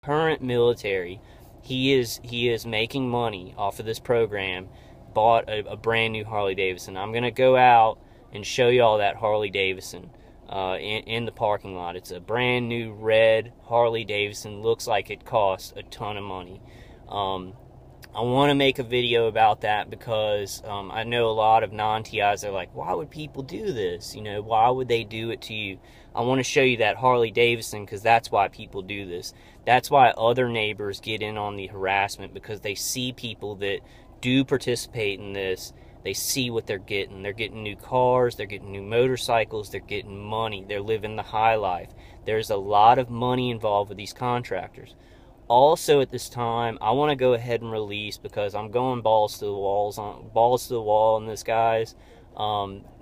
current military. He is making money off of this program. Bought a brand new Harley Davidson. I'm gonna go out and show y'all that Harley Davidson in the parking lot. It's a brand new red Harley Davidson. Looks like it costs a ton of money. I want to make a video about that because I know a lot of non-TIs are like, why would people do this? You know, why would they do it to you? I want to show you that Harley Davidson because that's why people do this. That's why other neighbors get in on the harassment, because they see people that do participate in this. They see what they're getting. They're getting new cars, they're getting new motorcycles, they're getting money, they're living the high life. There's a lot of money involved with these contractors. Also at this time, I want to go ahead and release, because I'm going balls to the wall on this, guys.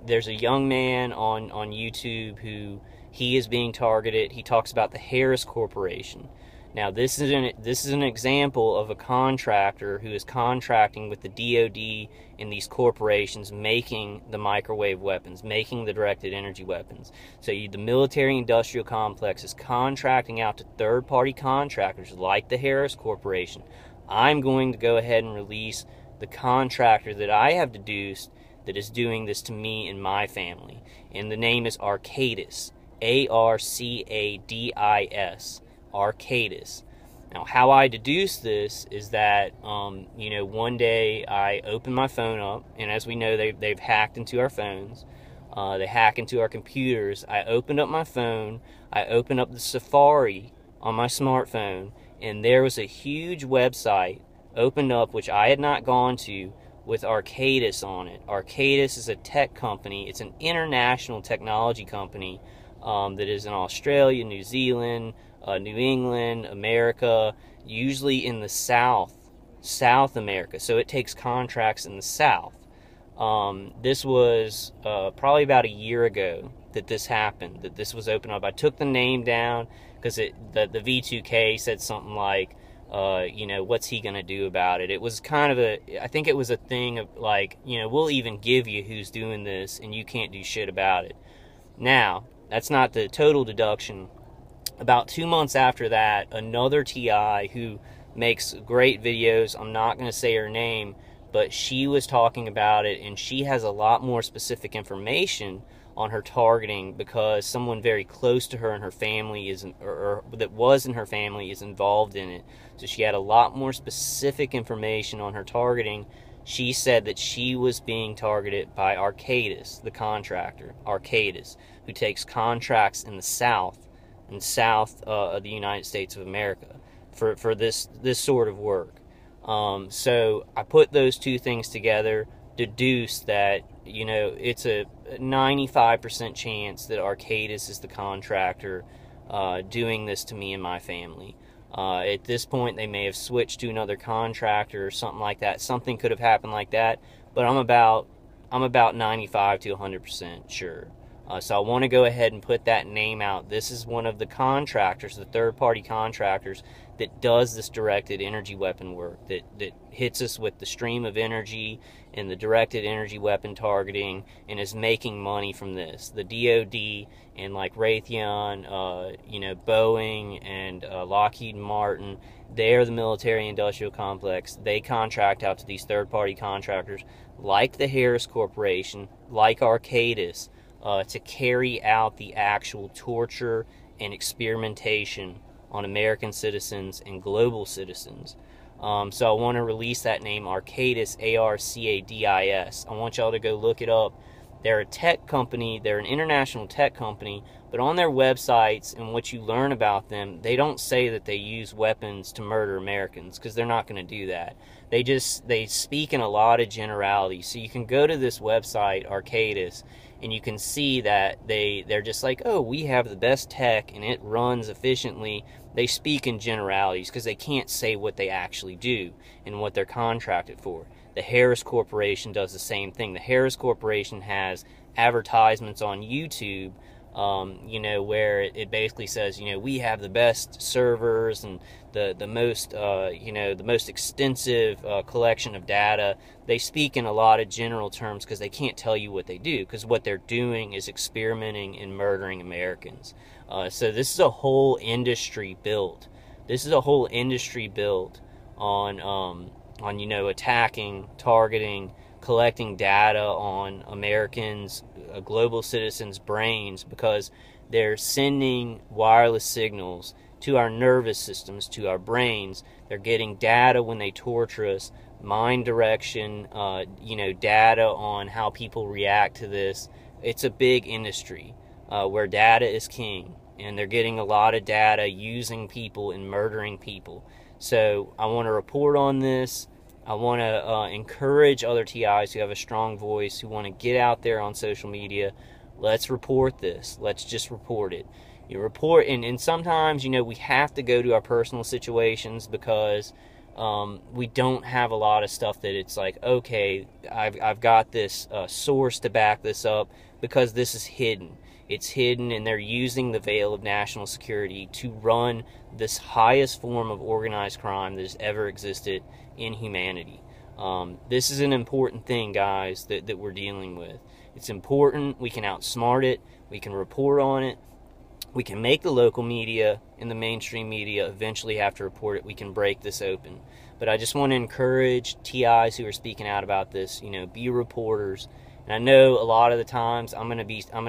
There's a young man on YouTube who he is being targeted. He talks about the Harris Corporation. Now, this is an example of a contractor who is contracting with the DoD and these corporations making the microwave weapons, making the directed energy weapons. So the military-industrial complex is contracting out to third-party contractors like the Harris Corporation. I'm going to go ahead and release the contractor that I have deduced that is doing this to me and my family. And the name is Arcadis. A-R-C-A-D-I-S. Arcadis. Now, how I deduce this is that, you know, one day I opened my phone up, and as we know, they've hacked into our phones. They hack into our computers. I opened up my phone. I opened up the Safari on my smartphone, and there was a huge website opened up, which I had not gone to, with Arcadis on it. Arcadis is a tech company. It's an international technology company that is in Australia, New Zealand, New England, America, usually in the South America. So it takes contracts in the South. This was probably about a year ago that this happened, that this was opened up. I took the name down because the V2K said something like, you know, what's he going to do about it? It was kind of I think it was a thing of like, you know, we'll even give you who's doing this and you can't do shit about it. Now, that's not the total deduction. About 2 months after that, another TI who makes great videos, I'm not going to say her name, but she was talking about it, and she has a lot more specific information on her targeting because someone very close to her and her family or that was in her family is involved in it. So she had a lot more specific information on her targeting. She said that she was being targeted by Arcadis, the contractor, Arcadis, who takes contracts in the South of the United States of America for this sort of work. So I put those two things together, deduced that, you know, it's a 95% chance that Arcadis is the contractor doing this to me and my family. At this point, they may have switched to another contractor or something like that. Something could have happened like that, but I'm about 95 to 100% sure. So I want to go ahead and put that name out. This is one of the contractors, the third-party contractors, that does this directed energy weapon work, that hits us with the stream of energy and the directed energy weapon targeting, and is making money from this. The DoD and like Raytheon, you know, Boeing and Lockheed Martin, they're the military-industrial complex. They contract out to these third-party contractors like the Harris Corporation, like Arcadis, to carry out the actual torture and experimentation on American citizens and global citizens. So I want to release that name, Arcadis, A-R-C-A-D-I-S. I want y'all to go look it up. They're a tech company. They're an international tech company. But on their websites and what you learn about them, they don't say that they use weapons to murder Americans, because they're not going to do that. They speak in a lot of generalities. So you can go to this website, Arcadis, and you can see that they're just like, oh, we have the best tech and it runs efficiently. They speak in generalities because they can't say what they actually do and what they're contracted for. The Harris Corporation does the same thing. The Harris Corporation has advertisements on YouTube, you know, where it basically says, you know, we have the best servers and the most, you know, the most extensive collection of data. They speak in a lot of general terms because they can't tell you what they do, because what they're doing is experimenting and murdering Americans. So this is a whole industry built This is a whole industry built on attacking, targeting, collecting data on Americans, global citizens' brains, because they're sending wireless signals to our nervous systems, to our brains. They're getting data when they torture us, mind direction, data on how people react to this. It's a big industry where data is king, and they're getting a lot of data using people and murdering people. So I want to report on this. I want to encourage other TIs who have a strong voice, who want to get out there on social media. Let's report this. Let's just report it. You report, and sometimes, we have to go to our personal situations because we don't have a lot of stuff that it's like, okay, I've got this source to back this up, because this is hidden. It's hidden, and they're using the veil of national security to run this highest form of organized crime that has ever existed in humanity. This is an important thing, guys, that we're dealing with. It's important. We can outsmart it. We can report on it. We can make the local media and the mainstream media eventually have to report it. We can break this open. But I just want to encourage TIs who are speaking out about this, be reporters. And I know a lot of the times I'm going to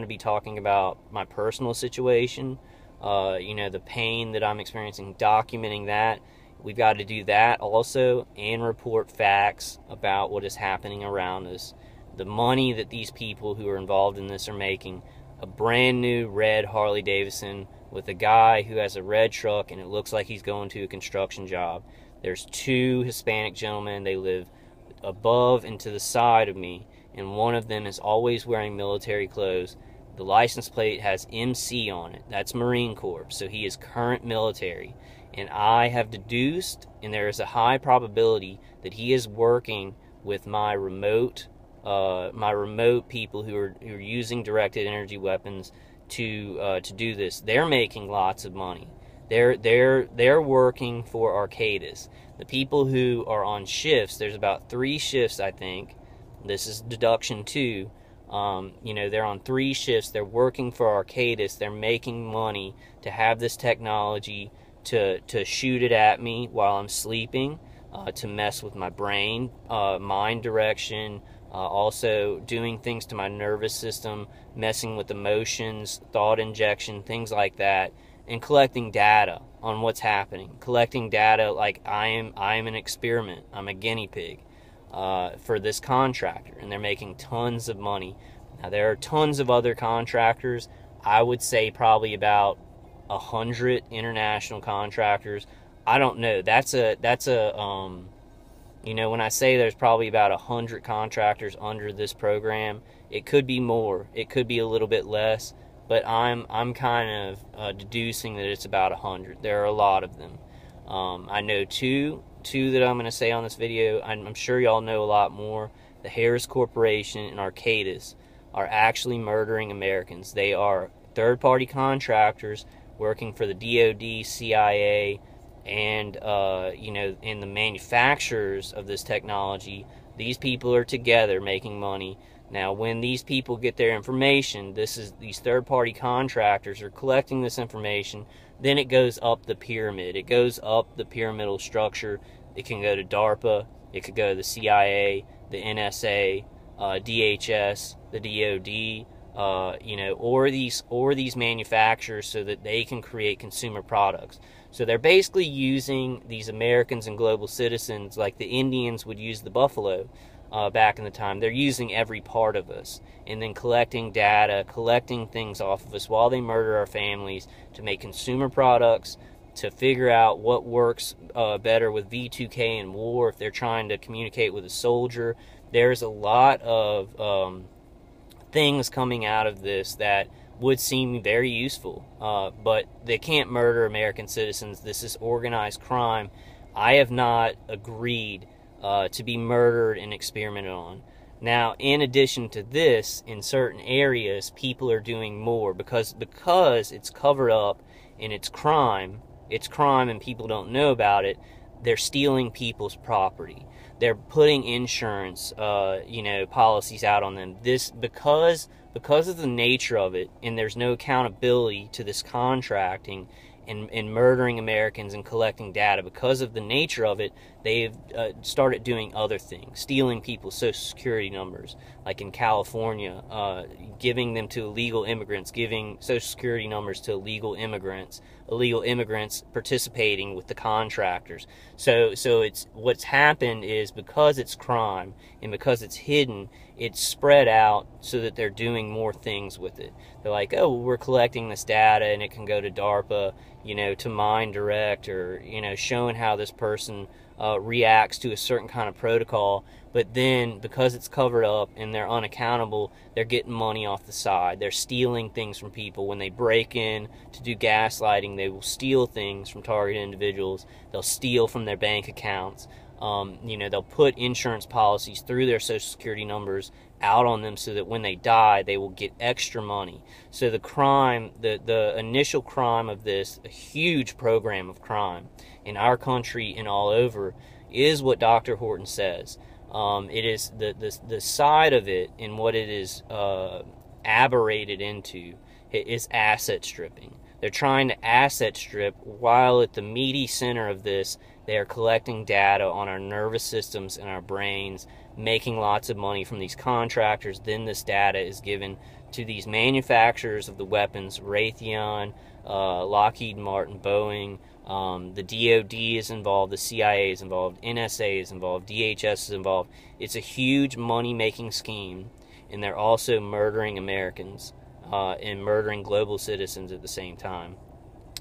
be talking about my personal situation, the pain that I'm experiencing, documenting that. We've got to do that also, and report facts about what is happening around us. The money that these people who are involved in this are making. A brand new red Harley Davidson with a guy who has a red truck, and it looks like he's going to a construction job. There's 2 Hispanic gentlemen. They live above and to the side of me, and one of them is always wearing military clothes. The license plate has MC on it. That's Marine Corps, so he is current military. And I have deduced, and there is a high probability that he is working with my remote people who are using directed energy weapons to do this. They're making lots of money. They're working for Arcadis. The people who are on shifts, there's about 3 shifts, I think. This is deduction 2. They're on 3 shifts. They're working for Arcadis. They're making money to have this technology to shoot it at me while I'm sleeping, to mess with my brain, mind direction, also doing things to my nervous system, messing with emotions, thought injection, things like that, and collecting data on what's happening. Collecting data like I am an experiment. I'm a guinea pig for this contractor, and they're making tons of money. Now, there are tons of other contractors. I would say probably about 100 international contractors. I don't know. When I say there's probably about 100 contractors under this program, it could be more. It could be a little bit less, but I'm kind of deducing that it's about 100. There are a lot of them. I know two that I'm going to say on this video. I'm sure y'all know a lot more. The Harris Corporation and Arcadis are actually murdering Americans. They are third-party contractors working for the DoD, CIA, and and the manufacturers of this technology. These people are together making money. Now, when these people get their information, these third-party contractors are collecting this information. Then it goes up the pyramid. It goes up the pyramidal structure. It can go to DARPA. It could go to the CIA, the NSA, DHS, the DoD. Or these manufacturers, so that they can create consumer products. So they're basically using these Americans and global citizens like the Indians would use the buffalo back in the time. They're using every part of us, and then collecting data, collecting things off of us while they murder our families to make consumer products, to figure out what works better with V2K in war if they're trying to communicate with a soldier. There's a lot of things coming out of this that would seem very useful, but they can't murder American citizens. This is organized crime. I have not agreed to be murdered and experimented on. Now, in addition to this, in certain areas, people are doing more because it's covered up and it's crime and people don't know about it. They're stealing people's property. They're putting insurance, policies out on them. This because of the nature of it, and there's no accountability to this contracting, and murdering Americans and collecting data. Because of the nature of it, they've started doing other things, stealing people's social security numbers, like in California, giving them to illegal immigrants, giving social security numbers to illegal immigrants participating with the contractors. So it's what's happened is, because it's crime and because it's hidden, it's spread out so that they're doing more things with it. They're like, oh, well, we're collecting this data and it can go to DARPA, to Mind Direct, or, showing how this person reacts to a certain kind of protocol. But then, because it's covered up and they're unaccountable, they're getting money off the side. They're stealing things from people. When they break in to do gaslighting, they will steal things from targeted individuals. They'll steal from their bank accounts. They'll put insurance policies through their social security numbers out on them so that when they die, they will get extra money. So the crime, the initial crime of this, a huge program of crime in our country and all over, is what Dr. Horton says. It is the side of it, and what it is aberrated into, it is asset stripping. They're trying to asset strip, while at the meaty center of this, they are collecting data on our nervous systems and our brains, making lots of money from these contractors. Then this data is given to these manufacturers of the weapons, Raytheon, Lockheed Martin, Boeing. The DOD is involved, the CIA is involved, NSA is involved, DHS is involved. It's a huge money-making scheme, and they're also murdering Americans and murdering global citizens at the same time.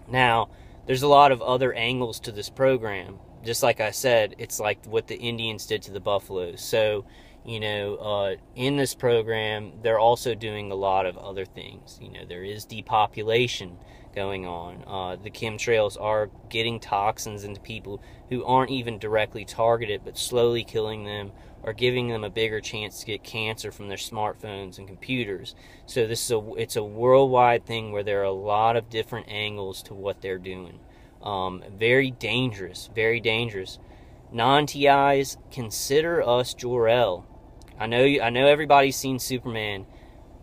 Now, there's a lot of other angles to this program. Just like I said, it's like what the Indians did to the buffaloes. So, in this program, they're also doing a lot of other things. There is depopulation going on. The chemtrails are getting toxins into people who aren't even directly targeted, but slowly killing them, or giving them a bigger chance to get cancer from their smartphones and computers. So it's a worldwide thing where there are a lot of different angles to what they're doing. Very dangerous, very dangerous. Non-TIs, consider us Jor-El. I know everybody's seen Superman.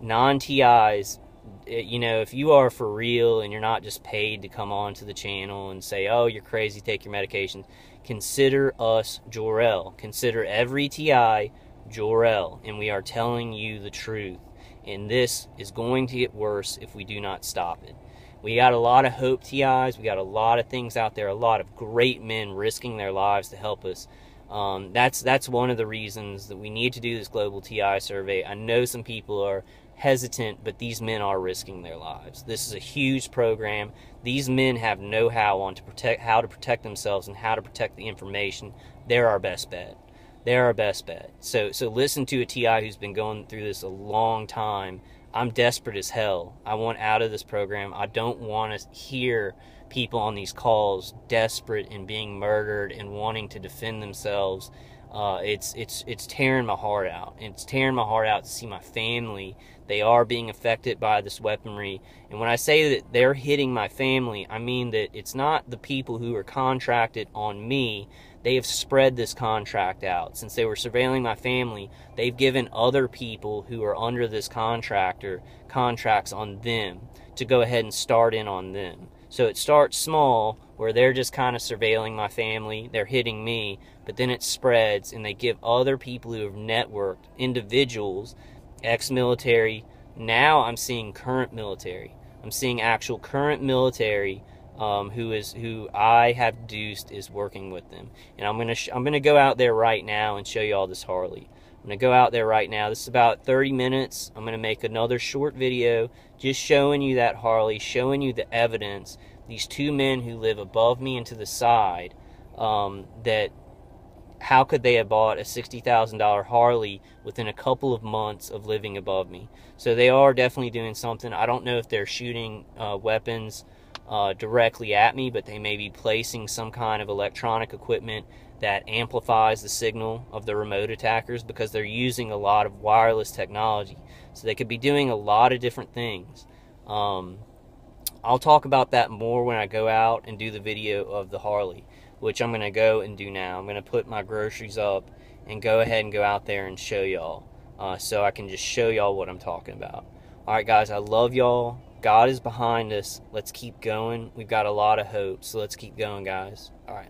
Non-TIs, if you are for real and you're not just paid to come on to the channel and say, oh, you're crazy, take your medications, consider us Jor-El. Consider every TI Jor-El, and we are telling you the truth. And this is going to get worse if we do not stop it. We got a lot of hope TIs. We got a lot of things out there, a lot of great men risking their lives to help us. That's one of the reasons that we need to do this global TI survey. I know some people are hesitant, but these men are risking their lives. This is a huge program. These men have know-how on how to protect themselves and how to protect the information. They're our best bet. They're our best bet. So listen to a TI who's been going through this a long time. I'm desperate as hell. I want out of this program. I don't want to hear people on these calls desperate and being murdered and wanting to defend themselves. It's tearing my heart out. It's tearing my heart out to see my family. They are being affected by this weaponry. And when I say that they're hitting my family, I mean that it's not the people who are contracted on me. They have spread this contract out. Since they were surveilling my family, they've given other people who are under this contractor contracts on them to go ahead and start in on them. So it starts small, where they're just kind of surveilling my family, they're hitting me, but then it spreads and they give other people who have networked, individuals, ex-military. Now I'm seeing current military. I'm seeing actual current military who I have deduced is working with them. And I'm gonna go out there right now and show you all this Harley. I'm gonna go out there right now. This is about 30 minutes. I'm gonna make another short video just showing you that Harley, showing you the evidence. These two men who live above me and to the side, that how could they have bought a $60,000 Harley within a couple of months of living above me? So they are definitely doing something. I don't know if they're shooting weapons directly at me, but they may be placing some kind of electronic equipment that amplifies the signal of the remote attackers, because they're using a lot of wireless technology. So they could be doing a lot of different things. I'll talk about that more when I go out and do the video of the Harley, which I'm going to go and do now. I'm going to put my groceries up and go ahead and go out there and show y'all, so I can just show y'all what I'm talking about. Alright guys, I love y'all. God is behind us. Let's keep going. We've got a lot of hope, so let's keep going, guys. All right.